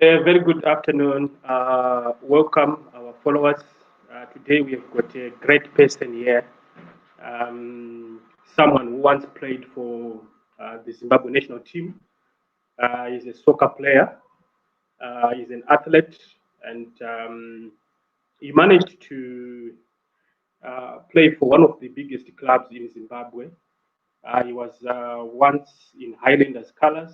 Very good afternoon. Welcome, our followers. Today we have got a great person here. Someone who once played for the Zimbabwe national team. He's a soccer player. He's an athlete, and he managed to play for one of the biggest clubs in Zimbabwe. He was once in Highlanders colours.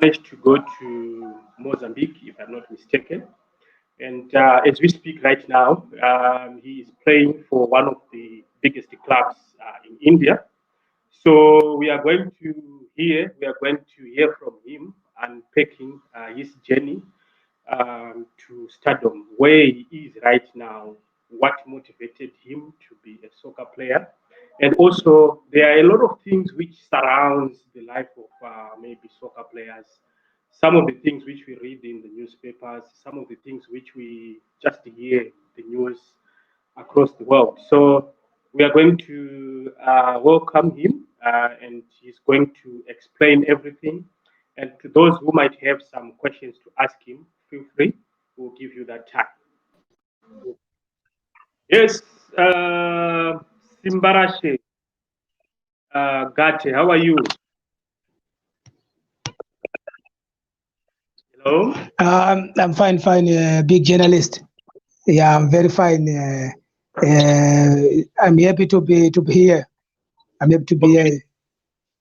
Managed to go to Mozambique, if I'm not mistaken. And as we speak right now, he is playing for one of the biggest clubs in India. So we are going to hear from him, unpacking his journey to stardom, where he is right now, what motivated him to be a soccer player, and also there are a lot of things which surrounds the life of maybe soccer players. Some of the things which we read in the newspapers, some of the things which we just hear the news across the world. So we are going to welcome him, and he's going to explain everything. And to those who might have some questions to ask him, feel free. We'll give you that time. Yes, Simbarashe Gate, how are you? Hello? I'm fine, big journalist. Yeah, I'm very fine. I'm happy to be here. I'm happy to be here.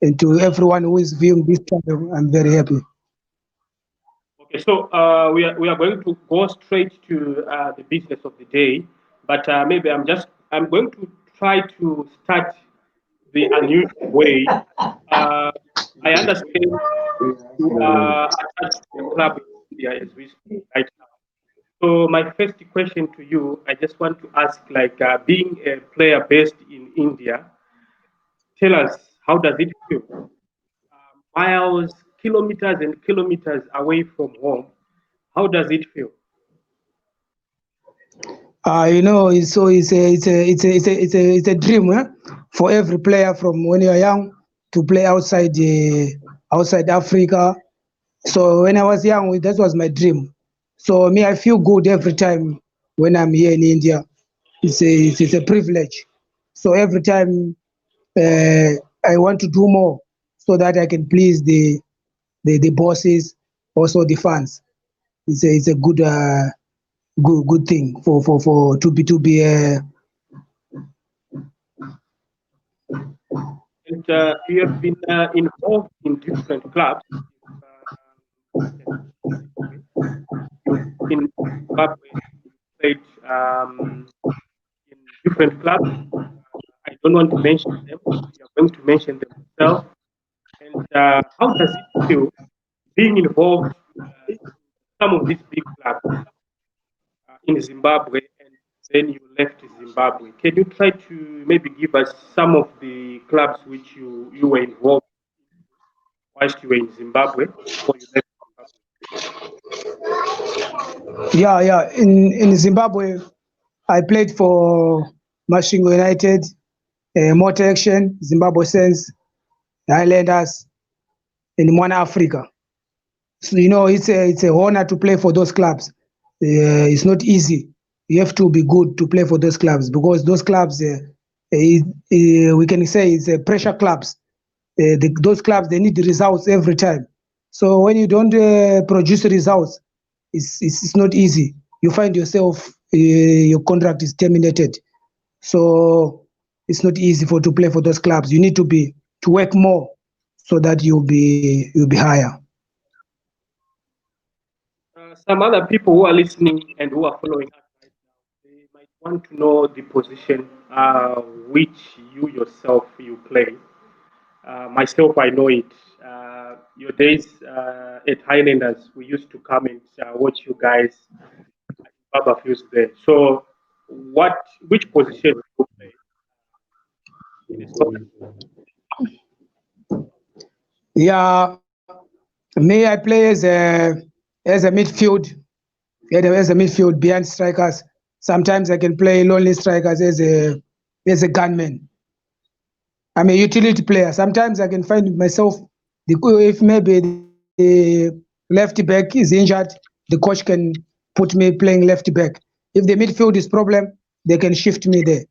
And to everyone who is viewing this channel, I'm very happy. Okay, so we are going to go straight to the business of the day, but maybe I'm going to try to start the unusual way. I understand you are attached to the club in India as we speak right now. So my first question to you, I just want to ask, like being a player based in India, tell us, how does it feel? Miles, kilometers and kilometers away from home. How does it feel? It's a dream for every player from when you're young to play outside Africa. So when I was young, that was my dream. So me, I feel good every time when I'm here in India. It's a privilege. So every time I want to do more so that I can please the bosses, also the fans. It's a good thing for to be And you have been involved in different clubs. In Zimbabwe, played in different clubs. I don't want to mention them. You are going to mention them yourself. And how does it feel being involved in some of these big clubs in Zimbabwe, and then you left Zimbabwe? Can you try to maybe give us some of the clubs which you were involved whilst you were in Zimbabwe before you left Zimbabwe? Yeah. In Zimbabwe, I played for Mashingo United, Motor Action, Zimbabwe Saints, Highlanders, and One Africa. So it's a honor to play for those clubs. It's not easy. You have to be good to play for those clubs because those clubs, we can say, it's pressure clubs. Those clubs, they need the results every time. So when you don't produce results, it's not easy. You find yourself your contract is terminated. So it's not easy to play for those clubs. You need to work more so that you'll be higher. Some other people who are listening and who are following us right now, they might want to know the position which you yourself you play. Myself, I know it. Your days at Highlanders, we used to come and watch you guys at Baba Fuse there. So, which position do you play in the soccer? Yeah, me, I play as a midfield, as a midfield behind strikers. Sometimes I can play lonely strikers as a gunman. I'm a utility player. Sometimes I can find myself if maybe left back is injured, the coach can put me playing left back. If the midfield is problem, they can shift me there.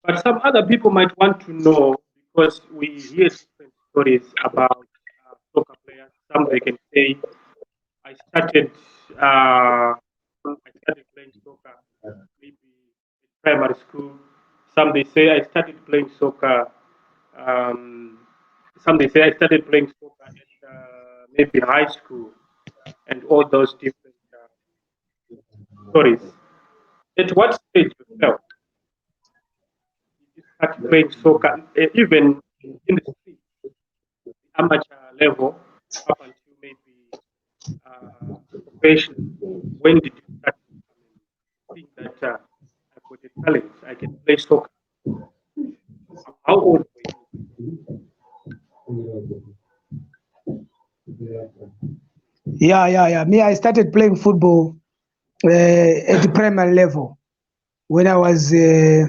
But some other people might want to know, because we hear different stories about soccer players. Some they can say, I started playing soccer maybe in primary school. Some they say I started playing soccer. Um, some they say I started playing soccer at maybe high school, and all those different stories. At what stage yourself did you start playing soccer, even in the street, amateur level, up until maybe professional? When did you start think that I've got a talent, I can play soccer? How old were you? Yeah. Me, I started playing football at the primary level when I was, I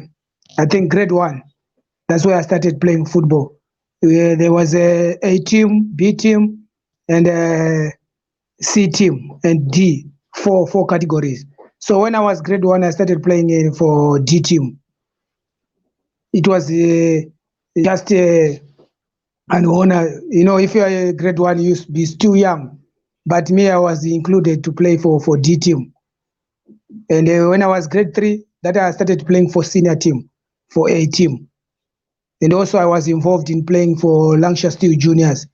think, grade 1. That's where I started playing football. There was a team, B team, and a C team, and D, four categories. So when I was grade 1, I started playing for D team. It was just an honor. You know, if you are a grade 1, you used to be still young. But me, I was included to play for D team. And when I was grade 3, that I started playing for senior team, for A team. And also I was involved in playing for Lancashire Steel Juniors.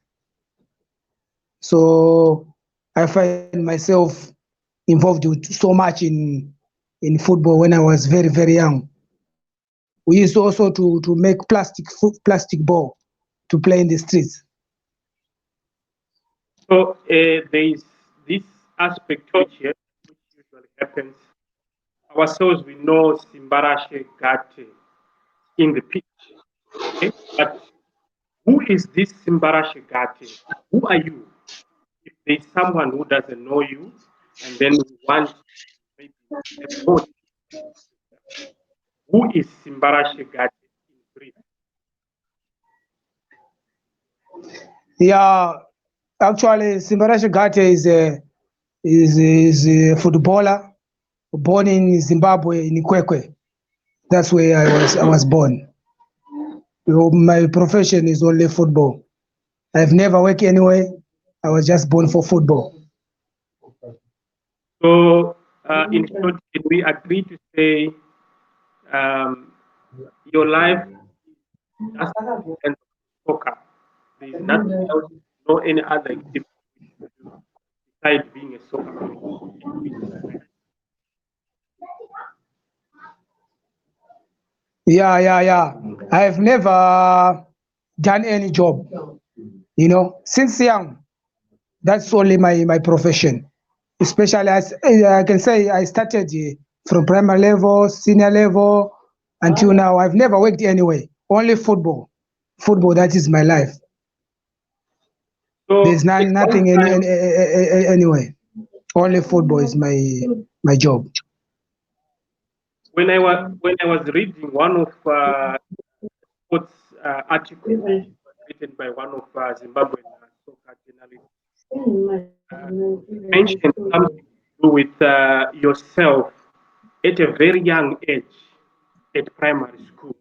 So I find myself involved with so much in football when I was very, very young. We used also to make plastic ball to play in the streets. So there is this aspect which usually happens. Ourselves, we know Simbarashe Gate in the pitch. Okay? But who is this Simbarashe Gate? Who are you? If there's someone who doesn't know you, and then we want maybe have more, who is Simbarashe Gate in brief? Yeah, actually, Simbarashe Gate is a footballer born in Zimbabwe, in Kwekwe. That's where I was born. My profession is only football. I've never worked anywhere. I was just born for football. So, in short, can we agree to say your life just depends on soccer? There is nothing else, no any other activity you do besides being a soccer player. Yeah. I've never done any job. You know, since young, that's only my profession. Especially as I can say, I started from primary level, senior level, until now. I've never worked anywhere. Only football. Football, that is my life. So, There's nothing anyway. Only football is my job. when I was reading one of sports article written by one of Zimbabwean soccer journalists, mentioned something to do with yourself at a very young age at primary school.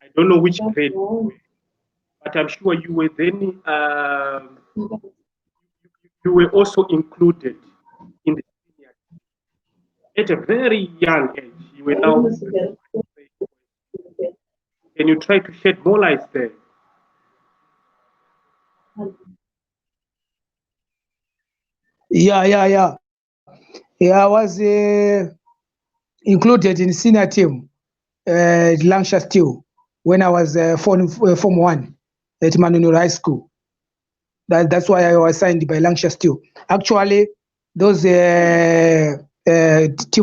I don't know which grade you were, but I'm sure you were then you were also included in the senior at a very young age. You were now. Can you try to shed more light there? Yeah. I was included in senior team Lancashire Steel when I was Form 1 at Manunur High School. That's why I was signed by Lancashire Steel. Actually, those team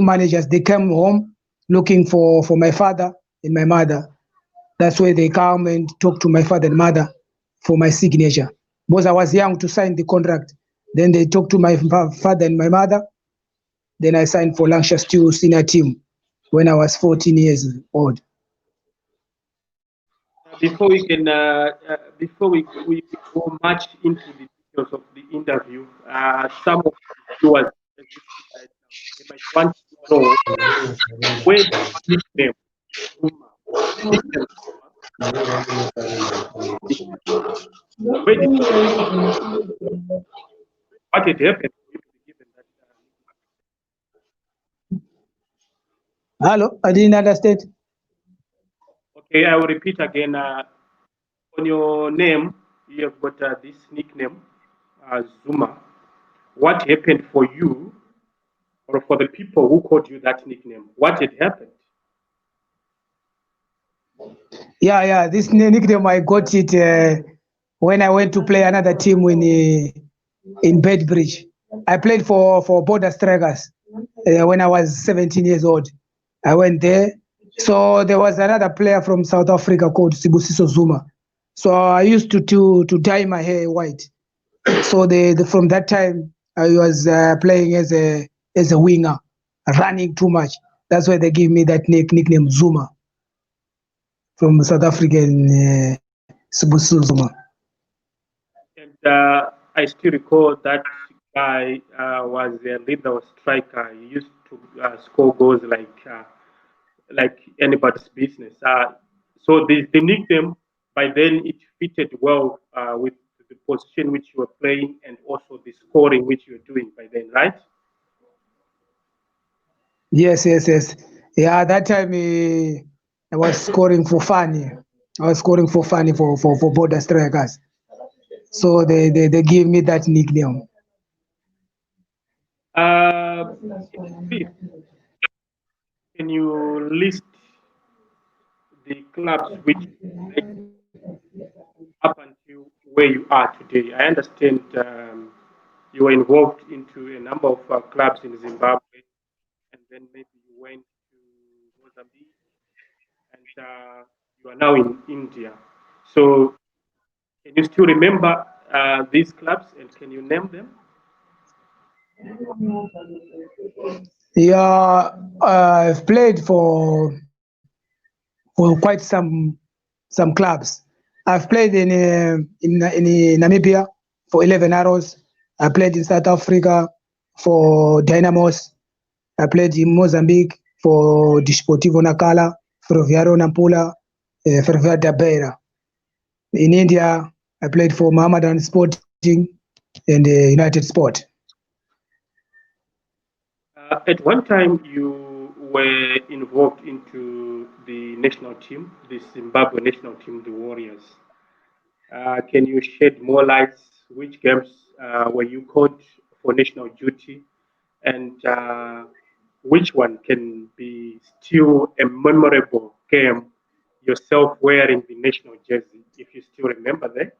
managers, they came home looking for my father and my mother. That's why they come and talk to my father and mother for my signature. Because I was young to sign the contract. Then they talked to my father and my mother. Then I signed for Lancashire Steel senior team when I was 14 years old. Before we can, before we go much into the details because of the interview. Some of the viewers right now, they might want to know where did the nickname Zuma, the nickname Zuma, where did it, what had happened for you to be given that Hello, I didn't understand. Okay, I will repeat again. On your name, you have got this nickname, Zuma. What happened for you, or for the people who called you that nickname? What had happened? Yeah. This nickname I got it when I went to play another team in Bedbridge. I played for Border Strikers when I was 17 years old. I went there. So there was another player from South Africa called Sibusiso Zuma. So I used to dye my hair white. So from that time I was playing as a winger, running too much. That's why they give me that nickname Zuma from South African Sibusiso Zuma. And I still recall that guy was a leader or striker. He used to score goals like anybody's business. So the nickname by then it fitted well with the position which you were playing and also the scoring which you were doing by then, right? Yes. Yeah, that time I was scoring for fun. I was scoring for fun for Border Strikers. So they give me that nickname. In brief, can you list the clubs which you played up until where you are today? I understand you were involved into a number of clubs in Zimbabwe, and then maybe you went to Mozambique, and you are now in India. So, can you still remember these clubs, and can you name them? Yeah, I've played for quite some clubs. I've played in Namibia for 11 Arrows. I played in South Africa for Dynamos. I played in Mozambique for Desportivo Nacala, Ferroviário Nampula, Ferroviário da Beira. In India, I played for Mohammedan Sporting and United Sport. At one time, you were involved into the national team, the Zimbabwe national team, the Warriors. Can you shed more light? Which games were you called for national duty, and which one can be still a memorable game? Yourself wearing the national jersey, if you still remember that.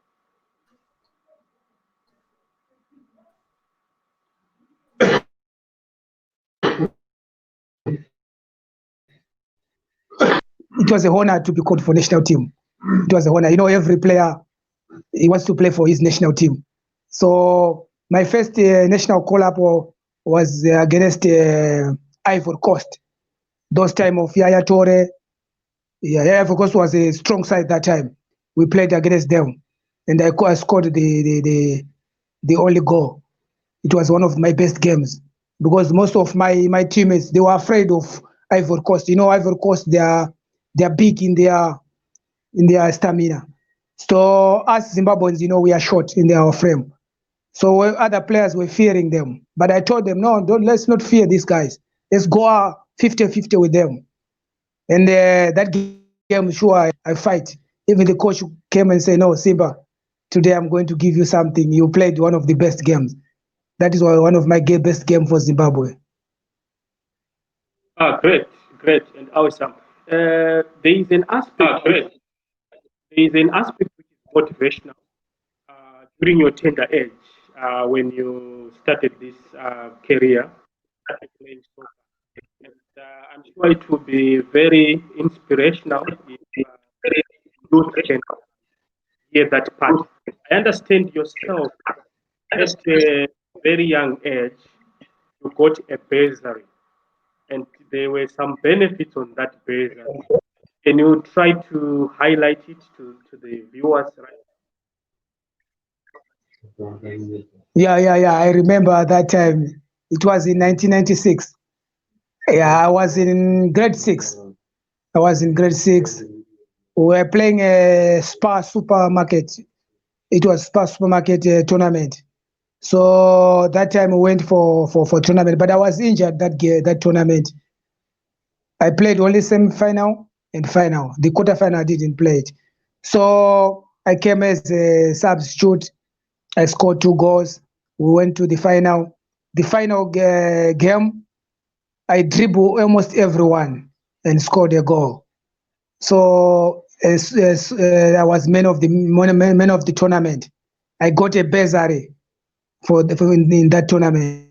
It was an honor to be called for national team. It was an honor. Every player he wants to play for his national team. So my first national call-up was against Ivory Coast. Those time of Yaya Toure. Yeah, Ivory Coast was a strong side that time. We played against them, and I scored the only goal. It was one of my best games because most of my teammates they were afraid of Ivory Coast. Ivory Coast they are big in their stamina. So us Zimbabweans, we are short in our frame. So other players were fearing them. But I told them, no, don't, let's not fear these guys. Let's go 50-50 with them. And that game, sure, I fight. Even the coach came and said, no, Simba, today I'm going to give you something. You played one of the best games. That is one of my best games for Zimbabwe. Great, and awesome. There is an aspect. There is an aspect which is motivational. During your tender age, when you started this career, started playing soccer, and I'm sure it will be very inspirational if youth can hear that part. I understand yourself at a very young age, you got a bursary, and there were some benefits on that bursary. Can you try to highlight it to the viewers? Right? Yeah. I remember that time. It was in 1996. Yeah, I was in grade six. I was in grade six. We were playing a Spa supermarket. It was Spa supermarket tournament. So that time we went for tournament, but I was injured that tournament. I played only semi-final and final. The quarterfinal I didn't play it. So I came as a substitute. I scored 2 goals. We went to the final. The final game, I dribbled almost everyone and scored a goal. So as I was man of the tournament, I got a bursary in that tournament,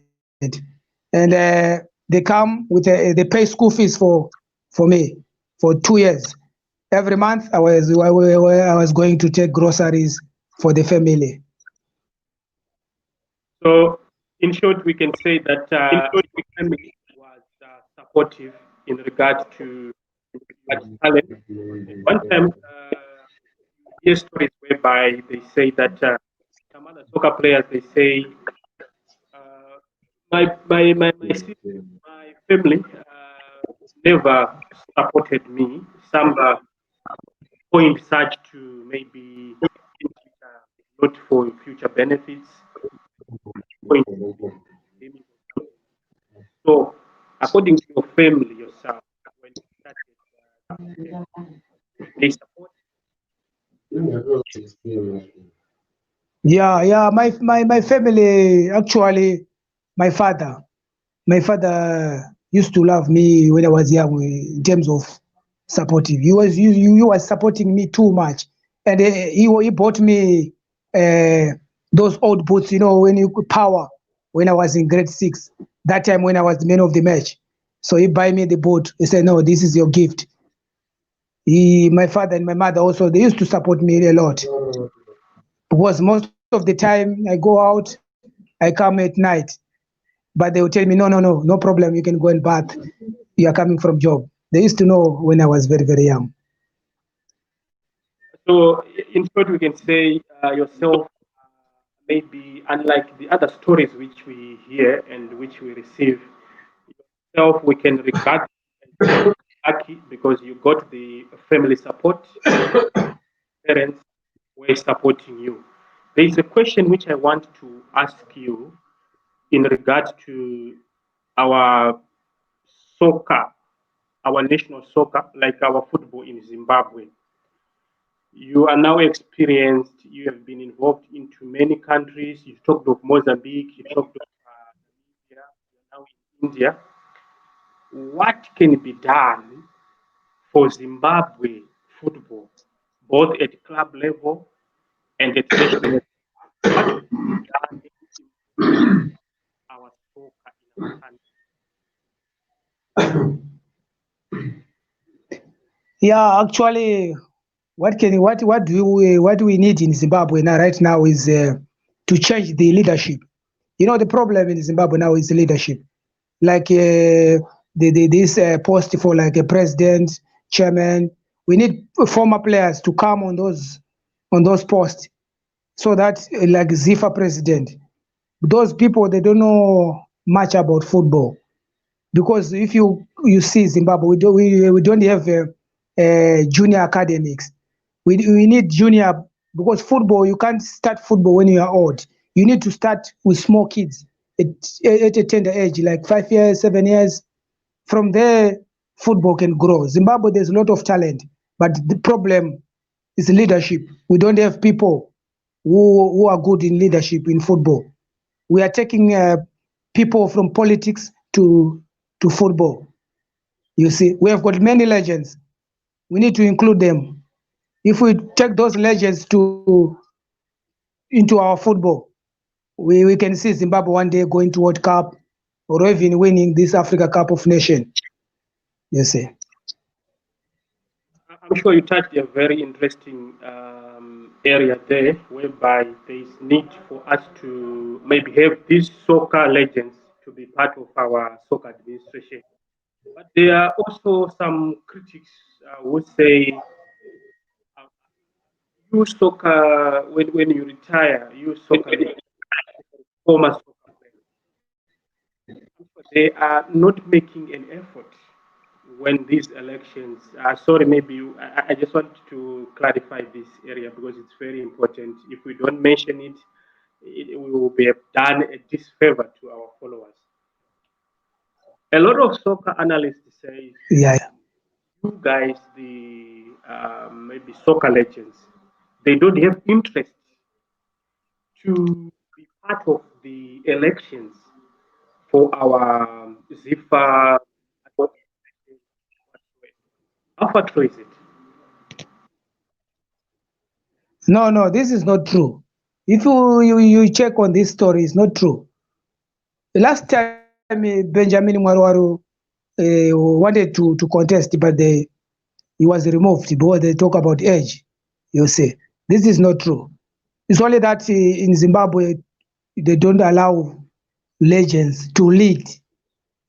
and they come with they pay school fees for me for 2 years. Every month I was going to take groceries for the family. So, in short, we can say that your family was supportive in regards to your talent. And one time, you hear stories whereby they say that some other soccer players they say, uh, my family never supported me. Some point such to maybe in future, not for future benefits. Point aiming for something. So, according to your family yourself, when you started the game, they support. Yeah. My family actually, my father my father used to love me when I was young in terms of supportive. He was supporting me too much, and he bought me uh, those old boots. You know when you could power when I was in grade six. That time when I was the man of the match, so he buy me the boot. He said, "No, this is your gift." My father and my mother also they used to support me a lot because most of the time I go out, I come at night. But they would tell me, no problem. You can go and bath. You are coming from job. They used to know when I was very young. So, in short, we can say yourself, maybe unlike the other stories which we hear and which we receive, yourself we can regard as lucky because you got the family support and parents were supporting you. There is a question which I want to ask you in regard to our soccer, our national soccer, like our football in Zimbabwe. You are now experienced, you have been involved into many countries. You talked of Mozambique, you talked of Namibia, you're now in India. What can be done for Zimbabwe football, both at club level and at national level? What can be done to improve our soccer in our country? Yeah, actually, what do we need in Zimbabwe now right now is to change the leadership. You know, the problem in Zimbabwe now is leadership. Like this post for like a president, chairman. We need former players to come on those posts so that like Zifa president, those people they don't know much about football because if you see Zimbabwe, we don't have junior academics. We need junior because football you can't start football when you are old. You need to start with small kids at, at a tender age, like 5 years, 7 years. From there, football can grow. Zimbabwe, there's a lot of talent, but the problem is leadership. We don't have people who are good in leadership in football. We are taking people from politics to football. You see, we have got many legends. We need to include them. If we take those legends to into our football, we can see Zimbabwe one day going to World Cup or even winning this Africa Cup of Nation. You see. I'm sure you touched a very interesting area there, whereby there is need for us to maybe have these soccer legends to be part of our soccer administration. But there are also some critics who say, uh, you soccer when you retire, you soccer former soccer players, they are not making an effort when these elections. Sorry, maybe I just want to clarify this area because it's very important. If we don't mention it, we will be done a disfavor to our followers. A lot of soccer analysts say Yeah. you guys, the maybe soccer legends, they don't have interest to be part of the elections for our ZIFA. How far true is it? No, no, this is not true. If you check on this story, it's not true. The last time Benjamin Mwaruwaru wanted to contest, but he was removed because they talk about age. You see, this is not true. It's only that in Zimbabwe they don't allow legends to lead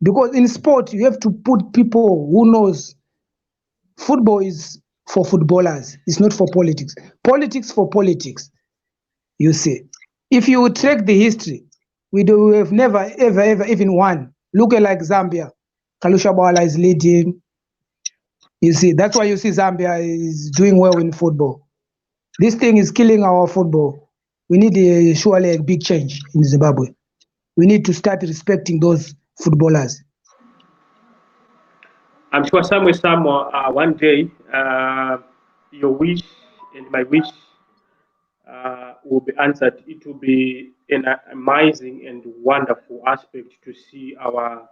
because in sport you have to put people who knows football is for footballers. It's not for politics. Politics for politics. You see, if you track the history, we have never ever even won. Look at like Zambia, Kalusha Bwala is leading. You see, that's why you see Zambia is doing well in football. This thing is killing our football. We need surely a big change in Zimbabwe. We need to start respecting those footballers. I'm sure somewhere, one day, your wish and my wish will be answered. It will be an amazing and wonderful aspect to see our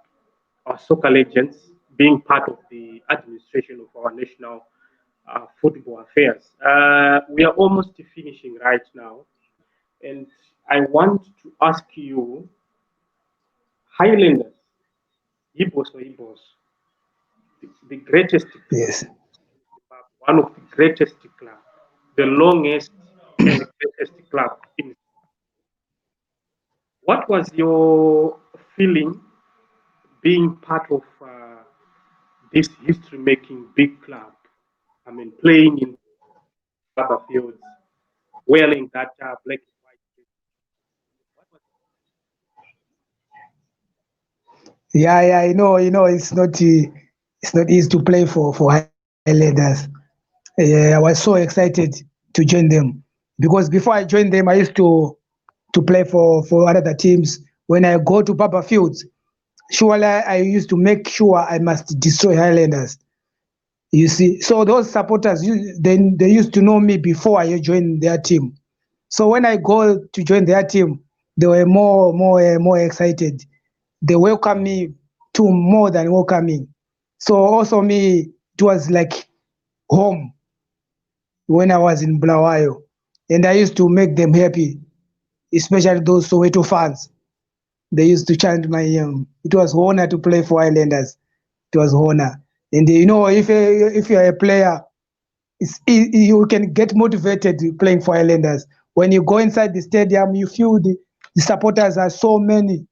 soccer legends being part of the administration of our national football affairs. We are almost finishing right now, and I want to ask you, Highlanders, Igbos or Igbos, the greatest, Yes. one of the greatest club, the longest and greatest club in. What was your feeling being part of this history-making big club? I mean, playing in rubber fields, wearing that black and white. What was Yeah, yeah, it's not easy to play for Highlanders. I was so excited to join them because before I joined them, I used to play for other teams. When I go to Papa Fields, surely I used to make sure I must destroy Highlanders. You see, so those supporters, they used to know me before I joined their team. So when I go to join their team, they were more excited. They welcome me to more than welcoming. So also me, it was like home when I was in Bulawayo, and I used to make them happy, especially those Soweto fans. They used to chant my It was honor to play for Islanders. It was honor, and if you're a player, you can get motivated playing for Islanders. When you go inside the stadium, you feel the supporters are so many.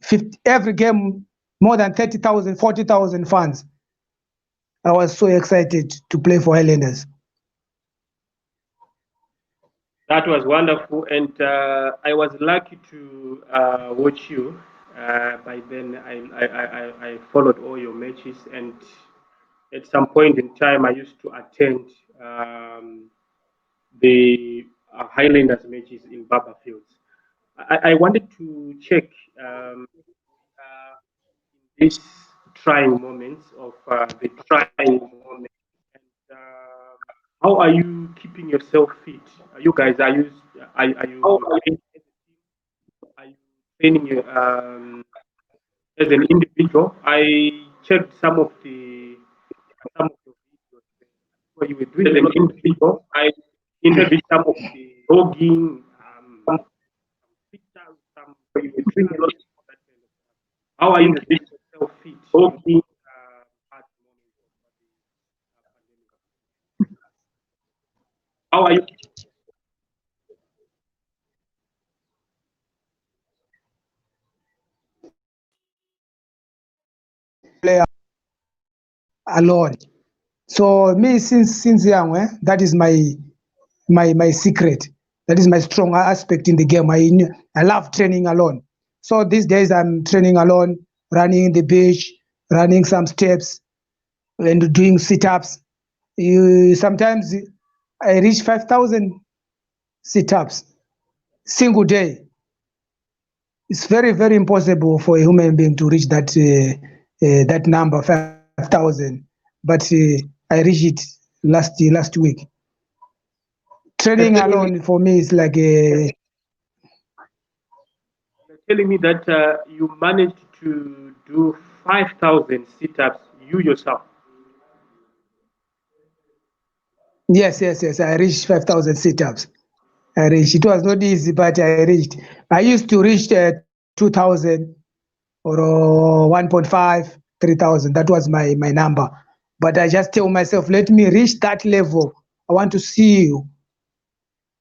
50, every game, more than 30,000, 40,000 fans. I was so excited to play for Highlanders. that was wonderful, and I was lucky to watch you. By then, I followed all your matches, and at some point in time, I used to attend the Highlanders matches in Baba Fields. I wanted to check these trying moments of the trying moment. And how are you keeping yourself fit? You guys, are you are you training as an individual? I checked some of the videos where you were doing as an individual. I checked some of the jogging, pictures, some where you were doing a lot of that kind of stuff. How are you keeping yourself fit? Jogging, at the moment of the pandemic. How are you? Player alone. So me since young, that is my my secret. That is my strong aspect in the game. I love training alone. So these days I'm training alone, running the beach, running some steps, and doing sit-ups. Sometimes I reach 5,000 sit-ups single day. It's very, very impossible for a human being to reach that number, 5,000. But I reached it last week. Training You're telling me, alone for me is like a you're telling me that you managed to do 5,000 sit-ups you yourself. yes. I reached 5,000 sit-ups. I reached. It was not easy, but I reached. I used to reach 2,000 or 1.5, 3,000. That was my number. But I just tell myself, let me reach that level. I want to see you.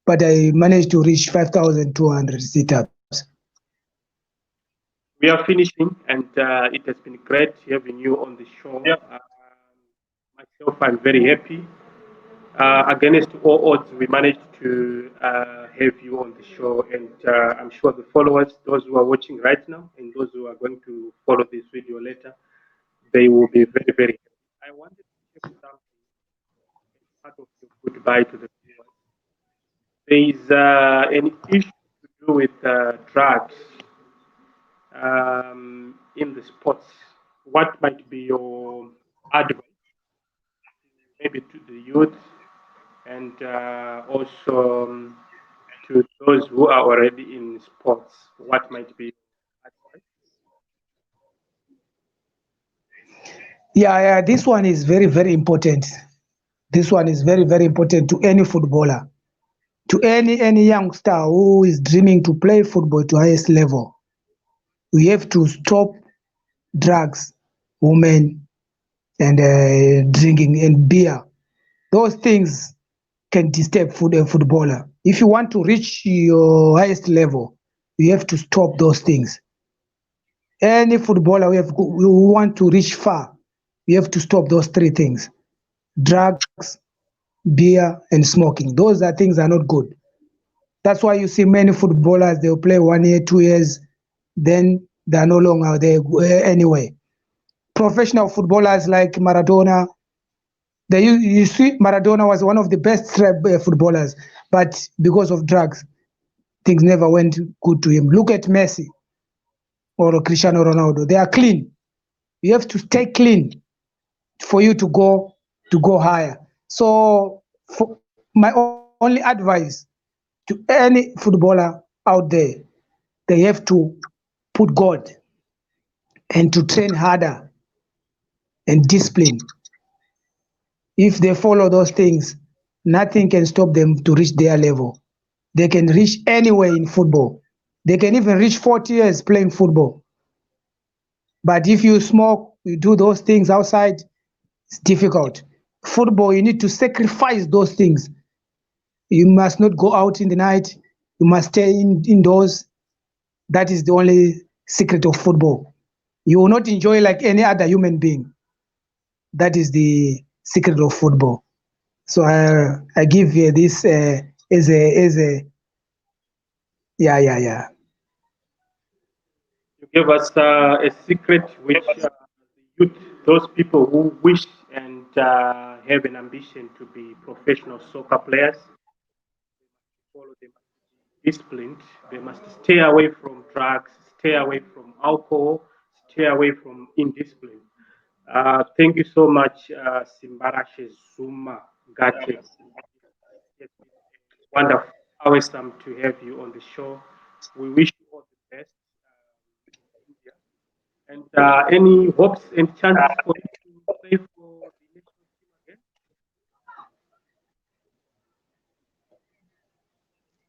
But I managed to reach 5,200 sit-ups. We are finishing, and it has been great having you on the show. Myself, I'm very happy. Against all odds, we managed to have you on the show, and I'm sure the followers, those who are watching right now, and those who are going to follow this video later, they will be very, very happy. I wanted to share something as part of your goodbye to the viewers. There is an issue to do with drugs in the sports. What might be your advice, maybe to the youth and also to those who are already in sports? What might be advice? Yeah. This one is very, very important. This one is very, very important to any footballer, to any youngster who is dreaming to play football to highest level. We have to stop drugs, women, and drinking and beer. Those things can disturb a footballer. If you want to reach your highest level, you have to stop those things. Any footballer who want to reach far, you have to stop those three things: drugs, beer, and smoking. Those are things are not good. That's why you see many footballers, they'll play 1 year, 2 years, then they're no longer there anyway. Professional footballers like Maradona, you see, Maradona was one of the best footballers, but because of drugs, things never went good to him. Look at Messi or Cristiano Ronaldo; they are clean. You have to stay clean for you to go higher. So, for my only advice to any footballer out there, they have to put God and to train harder and discipline. If they follow those things, nothing can stop them to reach their level. They can reach anywhere in football. They can even reach 40 years playing football. But if you smoke, you do those things outside, it's difficult. Football, you need to sacrifice those things. You must not go out in the night. You must stay indoors. That is the only secret of football. You will not enjoy like any other human being. That is the secret of football. So I give this as a yeah. You gave us a secret which the youth, those people who wish and have an ambition to be professional soccer players, follow them disciplined. They must stay away from drugs, stay away from alcohol, stay away from indiscipline. Thank you so much, Simbarashe Zuma Gate. It's been wonderful, awesome to have you on the show. We wish you all the best in India. And any hopes and chances for you to play for the national team again?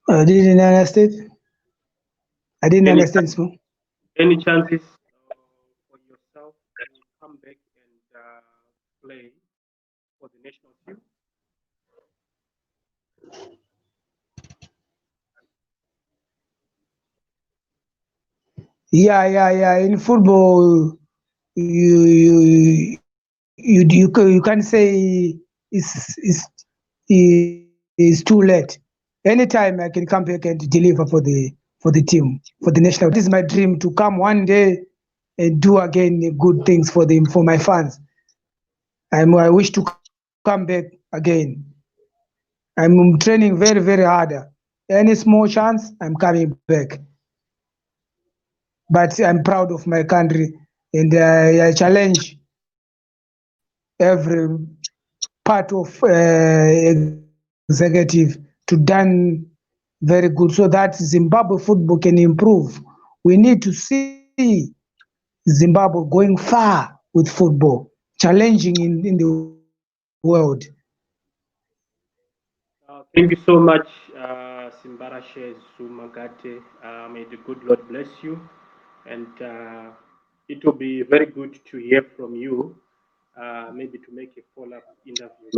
I didn't understand. I didn't Any understand. So. any chances for yourself to come back and play for the national team? Yeah. In football, you can say it's is too late. Anytime I can come back and deliver for the team, for the national. It is my dream to come one day and do again good things for my fans. I wish to come back again. I'm training very, very hard. Any small chance, I'm coming back. But I'm proud of my country, and I challenge every part of executive to done very good so that Zimbabwe football can improve. We need to see Zimbabwe going far with football, challenging in the world. Thank you so much, Simbarashe Zuma Gate. May the good Lord bless you. And it will be very good to hear from you, maybe to make a follow-up interview